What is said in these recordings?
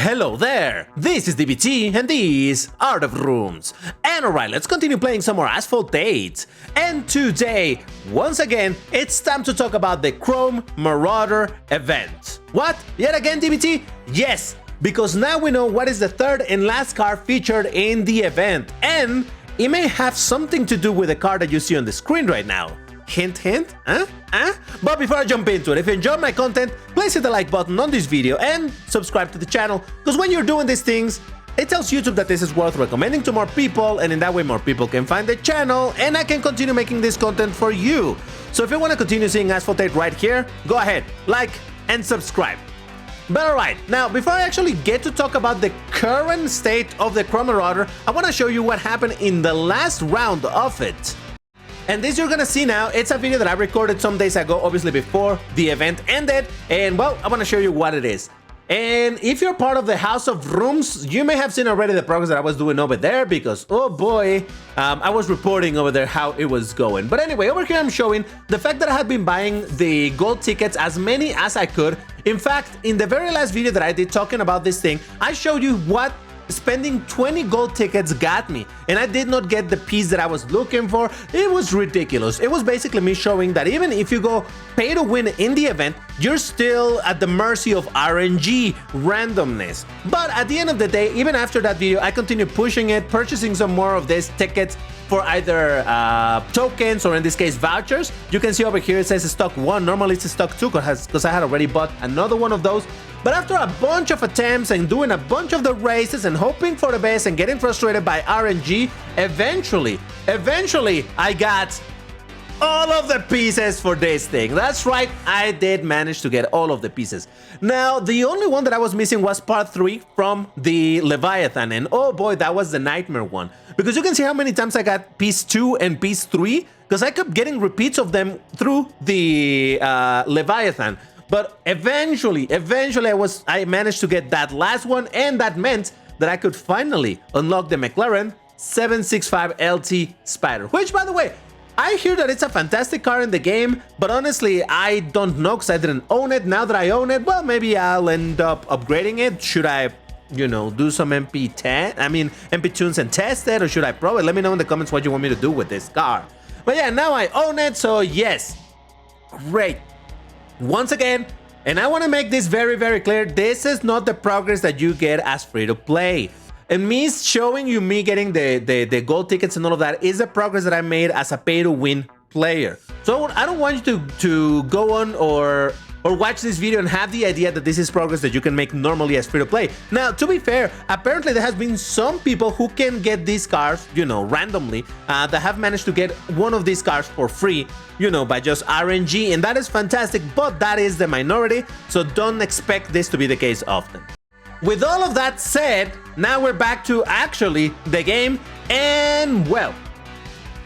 Hello there, this is DBT and these are the rooms. And alright, let's continue playing some more Asphalt 8. And today, once again, it's time to talk about the Chrome Marauder event. What? Yet again, DBT? Yes, because now we know what is the third and last car featured in the event. And it may have something to do with the car that you see on the screen right now. Hint, hint? But before I jump into it, if you enjoyed my content, please hit the like button on this video and subscribe to the channel, because when you're doing these things, it tells YouTube that this is worth recommending to more people, and in that way more people can find the channel and I can continue making this content for you. So if you want to continue seeing Asphalt 8 right here, go ahead, like and subscribe. But alright, now before I actually get to talk about the current state of the Chrome Marauder, I want to show you what happened in the last round of it. And this you're gonna see now, it's a video that I recorded some days ago, obviously before the event ended, and well, I wanna show you what it is. And if you're part of the House of Rooms, you may have seen already the progress that I was doing over there, because, oh boy, I was reporting over there how it was going. But anyway, over here I'm showing the fact that I had been buying the gold tickets, as many as I could. In fact, in the very last video that I did talking about this thing, I showed you what spending 20 gold tickets got me, and I did not get the piece that I was looking for. It was ridiculous. It was basically me showing that even if you go pay to win in the event, you're still at the mercy of RNG randomness. But at the end of the day, even after that video, I continued pushing it, purchasing some more of these tickets for either tokens or in this case vouchers. You can see over here it says stock 1, normally it's stock 2 because I had already bought another one of those. But after a bunch of attempts and doing a bunch of the races and hoping for the best and getting frustrated by RNG, eventually I got all of the pieces for this thing. That's right, I did manage to get all of the pieces. Now, the only one that I was missing was part 3 from the Leviathan, and oh boy, that was the nightmare one. Because you can see how many times I got piece 2 and piece 3, because I kept getting repeats of them through the Leviathan. But eventually I managed to get that last one, and that meant that I could finally unlock the McLaren 765 LT Spider, which, by the way, I hear that it's a fantastic car in the game, but honestly, I don't know because I didn't own it. Now that I own it, well, maybe I'll end up upgrading it. Should I, you know, do some MP tunes and test it, or should I pro it? Let me know in the comments what you want me to do with this car. But yeah, now I own it, so yes, great. Once again, and I want to make this very, very clear, this is not the progress that you get as free-to-play. And me showing you me getting the gold tickets and all of that is the progress that I made as a pay-to-win player. So I don't want you to go on or watch this video and have the idea that this is progress that you can make normally as free-to-play. Now, to be fair, apparently there has been some people who can get these cars, you know, randomly, that have managed to get one of these cars for free, you know, by just RNG, and that is fantastic, but that is the minority, so don't expect this to be the case often. With all of that said, now we're back to actually the game, and well,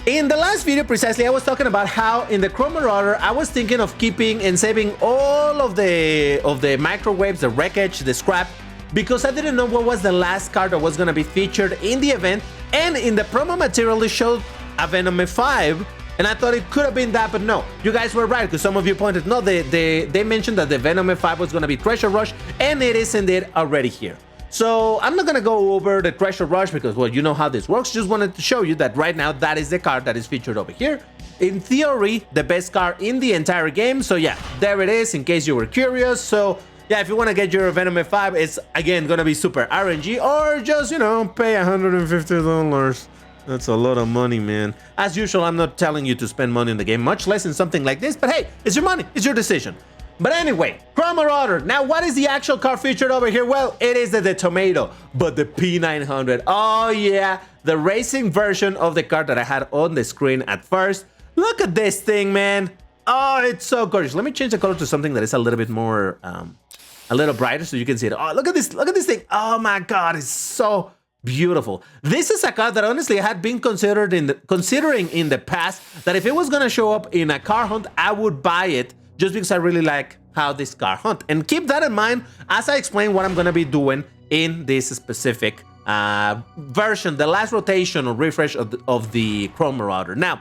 in the last video precisely, I was talking about how in the Chrome Marauder, I was thinking of keeping and saving all of the microwaves, the wreckage, the scrap, because I didn't know what was the last car that was going to be featured in the event, and in the promo material, it showed a Venom F5, and I thought it could have been that, but no, you guys were right, because some of you pointed, no, they mentioned that the Venom F5 was going to be Treasure Rush, and it is indeed already here. So I'm not gonna go over the Treasure Rush because, well, you know how this works. Just wanted to show you that right now that is the car that is featured over here. In theory, the best car in the entire game. So yeah, there it is in case you were curious. So yeah, if you want to get your Venom F5, it's again gonna be super RNG, or just, you know, pay $150. That's a lot of money, man. As usual, I'm not telling you to spend money in the game, much less in something like this, but hey, it's your money, it's your decision. But anyway, Chrome Marauder. Now, what is the actual car featured over here? Well, it is the Tomato, but the P900. Oh yeah, the racing version of the car that I had on the screen at first. Look at this thing, man. Oh, it's so gorgeous. Let me change the color to something that is a little bit more, a little brighter so you can see it. Oh, look at this thing. Oh my God, it's so beautiful. This is a car that honestly I had been considering in the past that if it was gonna show up in a car hunt, I would buy it, just because I really like how this car hunt. And keep that in mind as I explain what I'm gonna be doing in this specific version, the last rotation or refresh of the Chrome Marauder. Now,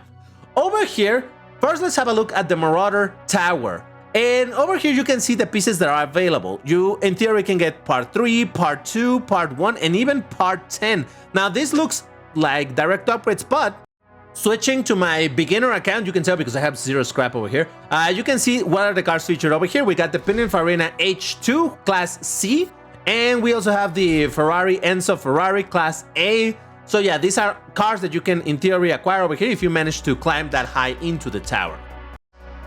over here, first let's have a look at the Marauder Tower. And over here, you can see the pieces that are available. You, in theory, can get part 3, part 2, part 1, and even part 10. Now, this looks like direct upgrades, but switching to my beginner account, you can tell because I have 0 scrap over here. You can see what are the cars featured over here. We got the Pininfarina H2 Class C, and we also have the Ferrari Enzo Ferrari Class A. So yeah, these are cars that you can, in theory, acquire over here if you manage to climb that high into the tower.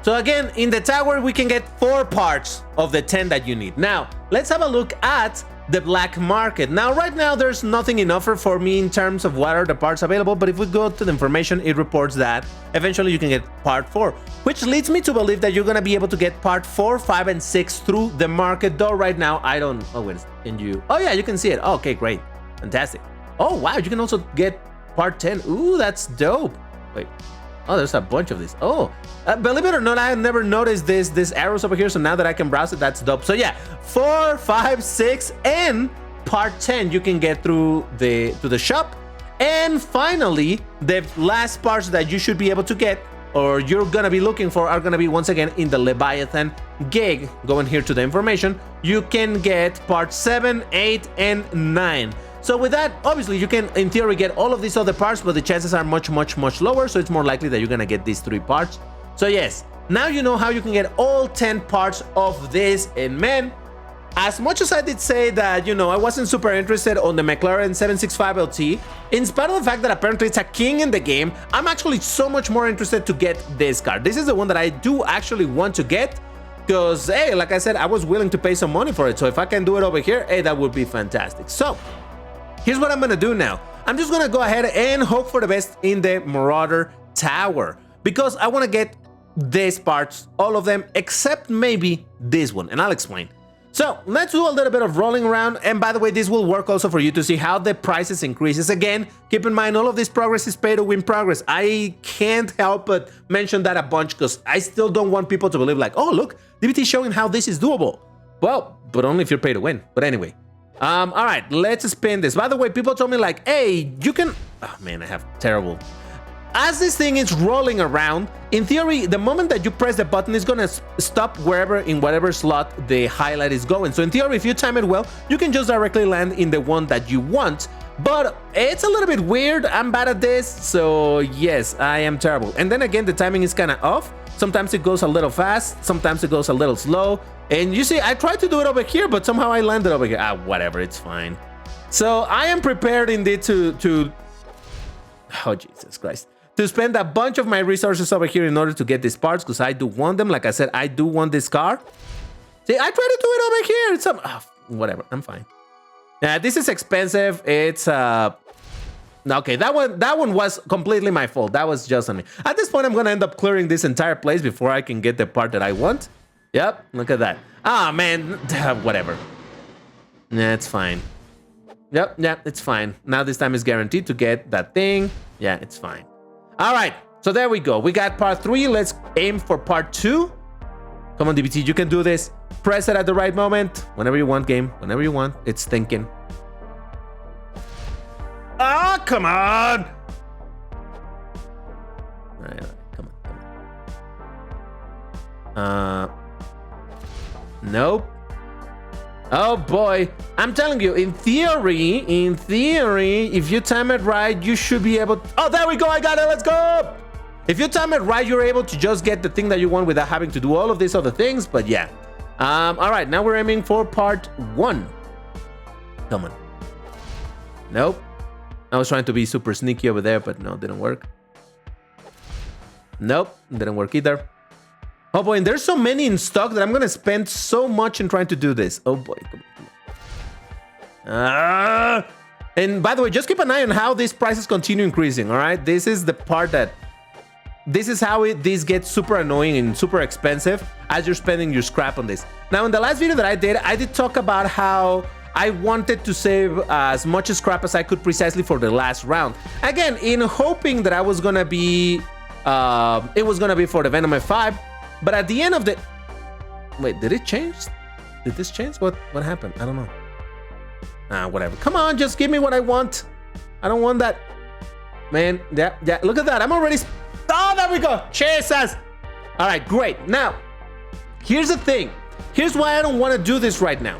So again, in the tower, we can get 4 parts of the 10 that you need. Now, let's have a look at the black market. Now, right now, there's nothing in offer for me in terms of what are the parts available, but if we go to the information, it reports that eventually you can get part 4, which leads me to believe that you're gonna be able to get part 4, 5, and 6 through the market, though right now, I don't... Oh, wait, can you... Oh, yeah, you can see it. Oh, okay, great. Fantastic. Oh, wow, you can also get part 10. Ooh, that's dope. Wait. Oh, there's a bunch of these. Oh, believe it or not, I have never noticed this arrows over here. So now that I can browse it, that's dope. So yeah, 4, 5, 6, and part 10 you can get through the shop. And finally, the last parts that you should be able to get, or you're gonna be looking for, are gonna be once again in the Leviathan Gig. Going here to the information, you can get part 7, 8, and 9. So with that, obviously, you can, in theory, get all of these other parts, but the chances are much, much, much lower. So it's more likely that you're gonna get these 3 parts. So yes, now you know how you can get all 10 parts of this. And man, as much as I did say that, you know, I wasn't super interested on the McLaren 765 LT, in spite of the fact that apparently it's a king in the game, I'm actually so much more interested to get this car. This is the one that I do actually want to get. Because, hey, like I said, I was willing to pay some money for it. So if I can do it over here, hey, that would be fantastic. So here's what I'm gonna do now. I'm just gonna go ahead and hope for the best in the Marauder Tower, because I wanna get these parts, all of them, except maybe this one, and I'll explain. So let's do a little bit of rolling around, and by the way, this will work also for you to see how the prices increases. Again, keep in mind, all of this progress is pay to win progress. I can't help but mention that a bunch, because I still don't want people to believe like, oh look, DBT is showing how this is doable. Well, but only if you're pay to win. But anyway. All right, let's spin this. By the way, people told me like, hey, you can... Oh man, I have terrible... As this thing is rolling around, in theory, the moment that you press the button, it's gonna stop wherever, in whatever slot the highlight is going. So in theory, if you time it well, you can just directly land in the one that you want. But it's a little bit weird. I'm bad at this, so yes, I am terrible. And then again, the timing is kind of off. Sometimes it goes a little fast, sometimes it goes a little slow. And you see, I tried to do it over here, but somehow I landed over here. Ah, whatever, it's fine. So I am prepared indeed to... Oh, Jesus Christ. To spend a bunch of my resources over here in order to get these parts, because I do want them. Like I said, I do want this car. See, I tried to do it over here. It's whatever, I'm fine. This is expensive. It's okay, that one was completely my fault. That was just on me. At this point, I'm gonna end up clearing this entire place before I can get the part that I want. Yep, look at that. Ah, man, whatever. Yeah, it's fine. Yep, it's fine. Now this time is guaranteed to get that thing. Yeah, it's fine. All right, so there we go. We got part 3. Let's aim for part 2. Come on, DBT, you can do this. Press it at the right moment. Whenever you want, game. Whenever you want. It's thinking. Ah, come on. All right, come on. Nope. Oh boy, I'm telling you, in theory, if you time it right, you should be able to... Oh, there we go, I got it, let's go! If you time it right, you're able to just get the thing that you want without having to do all of these other things, but yeah. All right, now we're aiming for part 1. Come on. Nope. I was trying to be super sneaky over there, but no, it didn't work. Nope, didn't work either. Oh boy, and there's so many in stock that I'm gonna spend so much in trying to do this. Oh boy, come on. And by the way, just keep an eye on how these prices continue increasing, all right? This is the part that... This is how this gets super annoying and super expensive as you're spending your scrap on this. Now, in the last video that I did talk about how I wanted to save as much scrap as I could precisely for the last round. Again, in hoping that I was gonna be... it was gonna be for the Venom F5. But at the end of the... Wait, did it change? Did this change? What happened? I don't know. Whatever. Come on, just give me what I want. I don't want that. Man, yeah, look at that. I'm already... Oh, there we go. Jesus. All right, great. Now, here's the thing. Here's why I don't want to do this right now.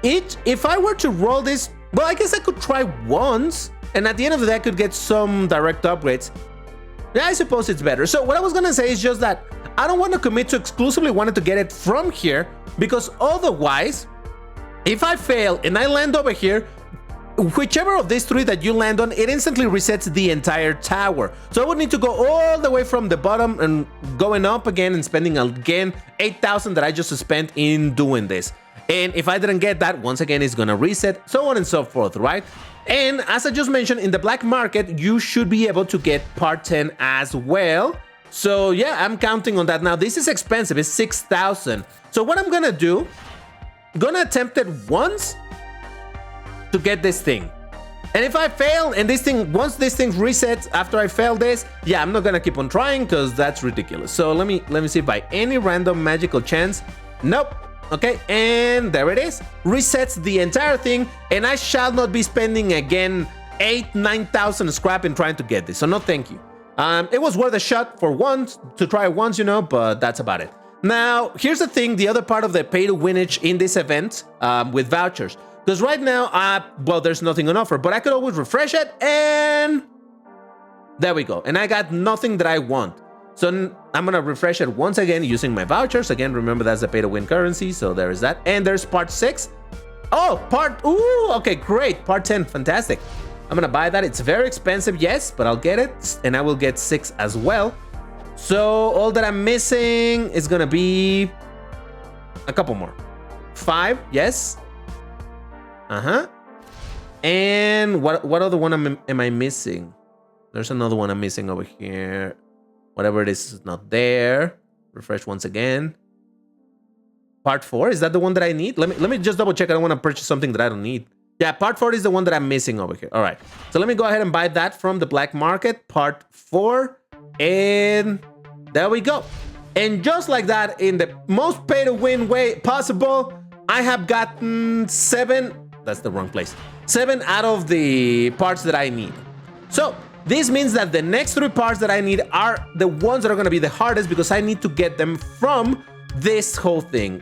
If I were to roll this, well, I guess I could try once, and at the end of the day, I could get some direct upgrades. Yeah, I suppose it's better. So what I was gonna say is just that I don't want to commit to exclusively wanting to get it from here, because otherwise, if I fail and I land over here, whichever of these 3 that you land on, it instantly resets the entire tower. So I would need to go all the way from the bottom and going up again and spending again 8,000 that I just spent in doing this. And if I didn't get that, once again, it's gonna reset, so on and so forth, right? And as I just mentioned, in the black market, you should be able to get part 10 as well. So yeah, I'm counting on that. Now, this is expensive, it's 6,000. So what I'm gonna do, gonna attempt it once to get this thing. And if I fail and this thing, once this thing resets after I fail this, yeah, I'm not gonna keep on trying because that's ridiculous. So let me see if by any random magical chance, nope. Okay, and there it is. Resets the entire thing, and I shall not be spending again 9,000 scrap in trying to get this. So no, thank you. It was worth a shot for once, to try once, you know, but that's about it. Now, here's the thing, the other part of the pay to winage in this event with vouchers. Because right now, well, there's nothing on offer, but I could always refresh it, and there we go. And I got nothing that I want. So I'm gonna refresh it once again using my vouchers. Again, remember that's the pay to win currency, so there is that. And there's part 6. Oh, ooh, okay, great. Part 10, fantastic. I'm gonna buy that. It's very expensive, yes, but I'll get it. And I will get 6 as well. So all that I'm missing is gonna be a couple more. 5, yes. And what other one am I missing? There's another one I'm missing over here. Whatever it is not there. Refresh once again. Part 4, is that the one that I need? Let me just double check. I don't want to purchase something that I don't need. Yeah, part 4 is the one that I'm missing over here. All right. So let me go ahead and buy that from the black market. Part 4. And there we go. And just like that, in the most pay to win way possible, I have gotten 7. That's the wrong place. 7 out of the parts that I need. So this means that the next 3 parts that I need are the ones that are going to be the hardest, because I need to get them from this whole thing.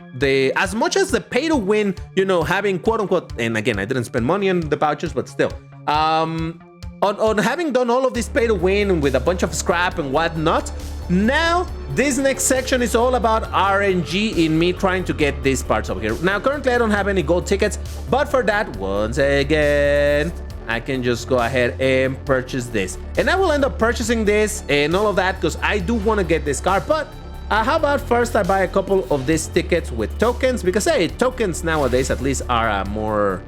As much as the pay to win, you know, having quote unquote, and again, I didn't spend money on the vouchers, but still, on having done all of this pay to win with a bunch of scrap and whatnot, now this next section is all about RNG in me trying to get these parts over here. Now, currently I don't have any gold tickets, but for that, once again, I can just go ahead and purchase this. And I will end up purchasing this and all of that because I do want to get this car. But how about first I buy a couple of these tickets with tokens? Because, hey, tokens nowadays at least are more,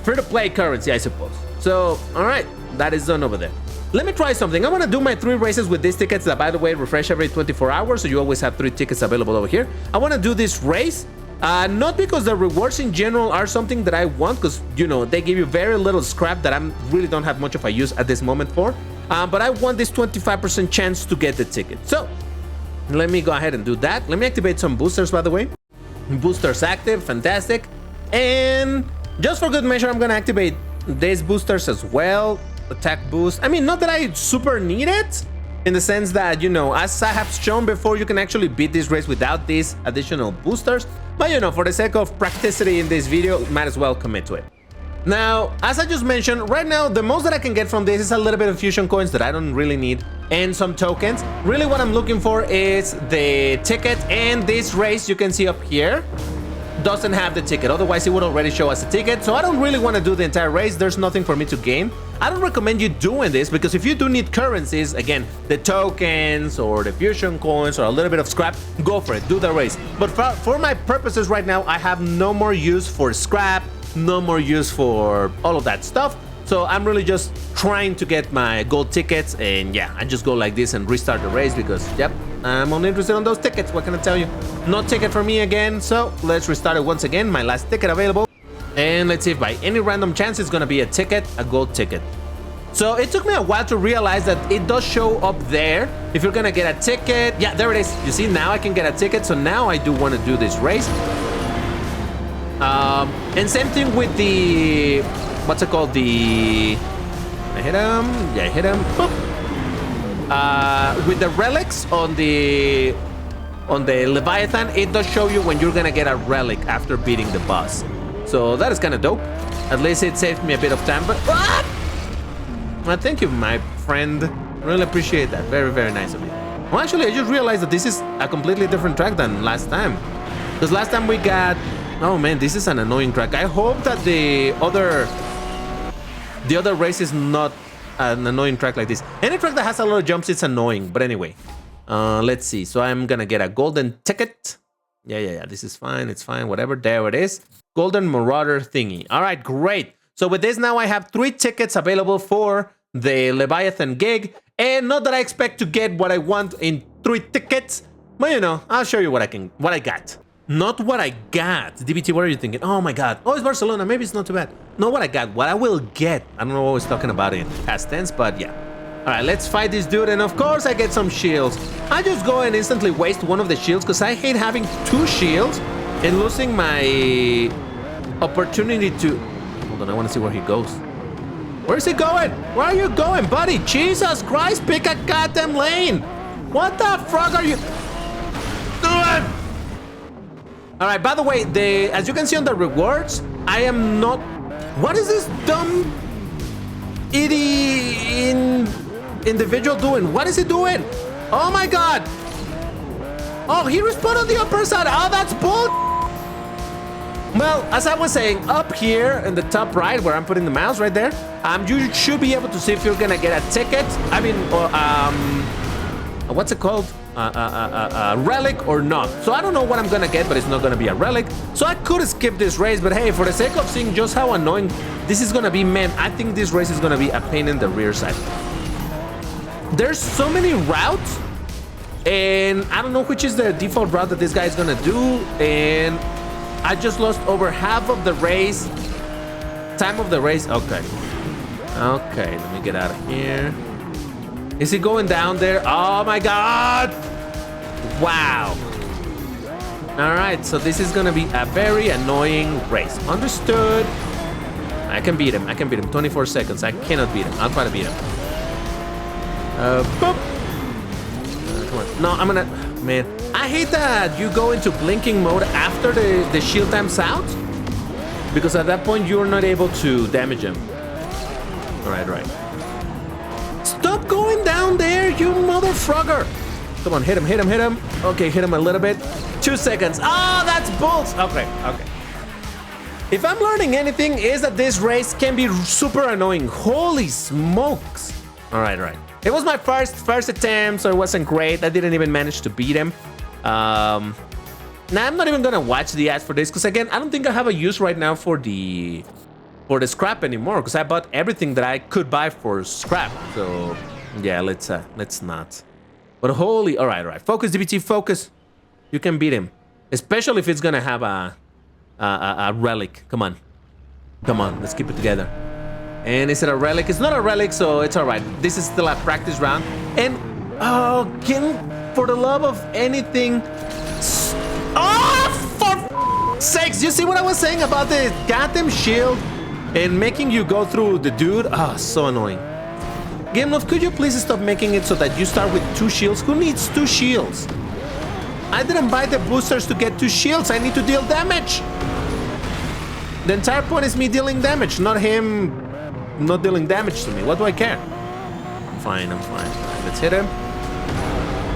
free-to-play currency, I suppose. So, all right, that is done over there. Let me try something. I want to do my 3 races with these tickets that, by the way, refresh every 24 hours. So you always have 3 tickets available over here. I want to do this race. Not because the rewards in general are something that I want, because, you know, they give you very little scrap that I really don't have much of a use at this moment for. But I want this 25% chance to get the ticket. So let me go ahead and do that. Let me activate some boosters, by the way. Boosters active, fantastic. And just for good measure, I'm going to activate these boosters as well. Attack boost. I mean, not that I super need it, in the sense that, you know, as I have shown before, you can actually beat this race without these additional boosters. But, you know, for the sake of practicity in this video, might as well commit to it. Now, as I just mentioned, right now, the most that I can get from this is a little bit of fusion coins that I don't really need, and some tokens. Really, what I'm looking for is the ticket, and this race you can see up here doesn't have the ticket. Otherwise, it would already show us a ticket. So I don't really want to do the entire race. There's nothing for me to gain. I don't recommend you doing this, because if you do need currencies, again, the tokens or the fusion coins or a little bit of scrap, go for it, do the race. But for my purposes right now, I have no more use for scrap, no more use for all of that stuff. So I'm really just trying to get my gold tickets, and yeah, I just go like this and restart the race because, yep, I'm only interested in those tickets. What can I tell you? No ticket for me again, so let's restart it once again. My last ticket available. And let's see if by any random chance it's gonna be a ticket, a gold ticket. So it took me a while to realize that it does show up there if you're gonna get a ticket. Yeah, there it is. You see, now I can get a ticket, so now I do want to do this race. And same thing with the, what's it called? I hit him. Yeah, I hit him. Boop. with the relics on the Leviathan, it does show you when you're gonna get a relic after beating the boss. So that is kind of dope. At least it saved me a bit of time. But well, thank you, my friend. Really appreciate that. Very, very nice of you. Well, actually, I just realized that this is a completely different track than last time. Because last time we got... Oh man, this is an annoying track. I hope that the other race is not an annoying track like this. Any track that has a lot of jumps, it's annoying. But anyway, let's see. So I'm gonna get a golden ticket. Yeah. This is fine. It's fine. Whatever. There it is. Golden Marauder thingy. All right, great. So with this now, I have 3 tickets available for the Leviathan Gig. And not that I expect to get what I want in 3 tickets, but you know, I'll show you what I got. Not what I got. DBT, what are you thinking? Oh my god. Oh, it's Barcelona. Maybe it's not too bad. Not what I got. What I will get. I don't know what I was talking about in past tense, but yeah. Alright, let's fight this dude. And of course, I get some shields. I just go and instantly waste one of the shields because I hate having 2 shields and losing my opportunity to... Hold on, I want to see where he goes. Where's he going? Where are you going, buddy? Jesus Christ, pick a goddamn lane. What the fuck are you doing? All right, by the way, as you can see on the rewards, I am not... What is this dumb individual doing? What is he doing? Oh my god. Oh, he respawned on the upper side. Oh, that's bull. Well, as I was saying, up here in the top right, where I'm putting the mouse right there, you should be able to see if you're gonna get a ticket. I mean, what's it called? A relic or not. So I don't know what I'm gonna get, but it's not gonna be a relic. So I could skip this race, but hey, for the sake of seeing just how annoying this is gonna be, man, I think this race is gonna be a pain in the rear side. There's so many routes, and I don't know which is the default route that this guy is gonna do, and I just lost over half of the race. Time of the race. Okay, let me get out of here. Is he going down there? Oh my god! Wow. All right, so this is gonna be a very annoying race. Understood. I can beat him. 24 seconds. I cannot beat him. I'll try to beat him. Boop. Come on. No, I'm gonna... Man, I hate that you go into blinking mode after the shield time's out, because at that point you're not able to damage him. All right. Stop going down there, you motherfucker! Come on, hit him. Okay, hit him a little bit. 2 seconds. Oh, that's bulls. Okay. If I'm learning anything, is that this race can be super annoying. Holy smokes! All right. It was my first attempt, so it wasn't great. I didn't even manage to beat him. Now I'm not even gonna watch the ads for this, because again, I don't think I have a use right now for the scrap anymore, because I bought everything that I could buy for scrap. So yeah, let's not. But holy, all right. Focus, DBT, focus. You can beat him, especially if it's gonna have a relic. Come on, let's keep it together. And is it a relic? It's not a relic, so it's all right. This is still a practice round. And for the love of anything, for sakes! You see what I was saying about the goddamn shield and making you go through the dude? Oh, so annoying. Game Love, could you please stop making it so that you start with 2 shields? Who needs 2 shields? I didn't buy the boosters to get 2 shields. I need to deal damage. The entire point is me dealing damage, not him not dealing damage to me. What do I care? I'm fine. Let's hit him.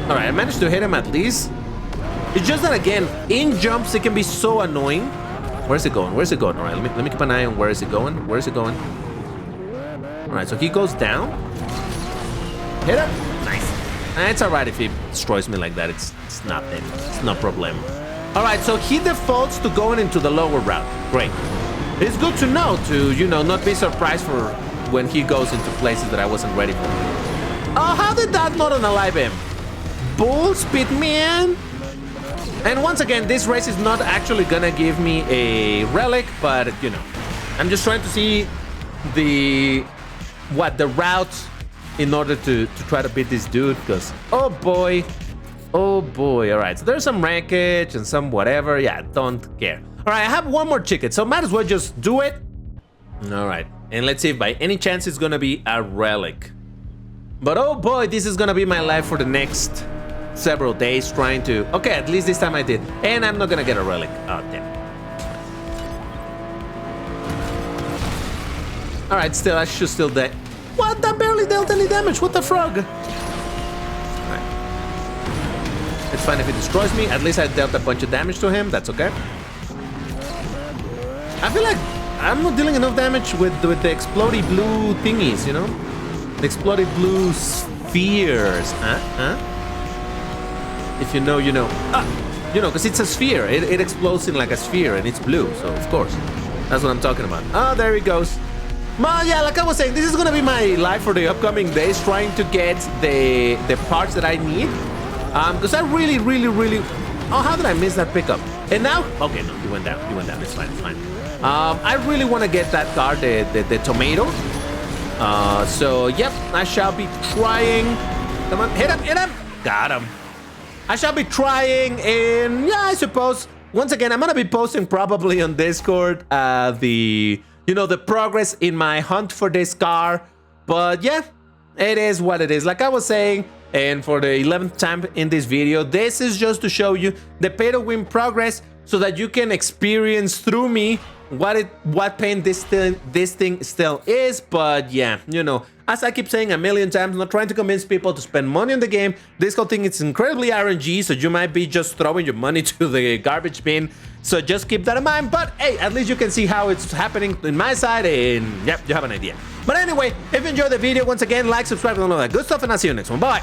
All right, I managed to hit him at least. It's just that, again, in jumps, it can be so annoying. Where's it going? All right, let me keep an eye on where is it going. All right, so he goes down. Hit him. Nice. It's all right if he destroys me like that. It's nothing. It's no problem. All right, so he defaults to going into the lower route. Great. It's good to know to, you know, not be surprised for when he goes into places that I wasn't ready for. Oh, how did that not unalive him? Bull speed, man. And once again, this race is not actually gonna give me a relic, but you know, I'm just trying to see the route in order to try to beat this dude, because oh boy. All right, so there's some rankage and some whatever. Yeah, don't care. All right, I have one more ticket, so might as well just do it. All right, and let's see if by any chance it's gonna be a relic. But oh boy, this is gonna be my life for the next several days trying to... Okay, at least this time I did. And I'm not gonna get a relic. Oh, damn. Alright, still, I should still die. What? That barely dealt any damage. What the frog? Alright. It's fine if he destroys me. At least I dealt a bunch of damage to him. That's okay. I feel like I'm not dealing enough damage with the explodey blue thingies, you know? The exploded blue spheres. If you know, you know. You know, because it's a sphere. It explodes in like a sphere and it's blue. So, of course. That's what I'm talking about. Oh, there he goes. Well, yeah, like I was saying, this is going to be my life for the upcoming days, trying to get the parts that I need. Because I really... Oh, how did I miss that pickup? And now... Okay, no, he went down. He went down. It's fine. It's fine. I really want to get that car, the tomato. So, yep, I shall be trying. Come on, hit him, hit him. Got him. I shall be trying, and yeah, I suppose, once again, I'm going to be posting probably on Discord the progress in my hunt for this car. But yeah, it is what it is. Like I was saying, and for the 11th time in this video, this is just to show you the pay to win progress so that you can experience through me what pain this thing still is. But yeah, you know, as I keep saying a million times, I'm not trying to convince people to spend money on the game. This whole thing is incredibly RNG, so you might be just throwing your money to the garbage bin. So just keep that in mind. But hey, at least you can see how it's happening in my side, and yep, you have an idea. But anyway, if you enjoyed the video, once again, like, subscribe, and all that good stuff, and I'll see you next one. Bye.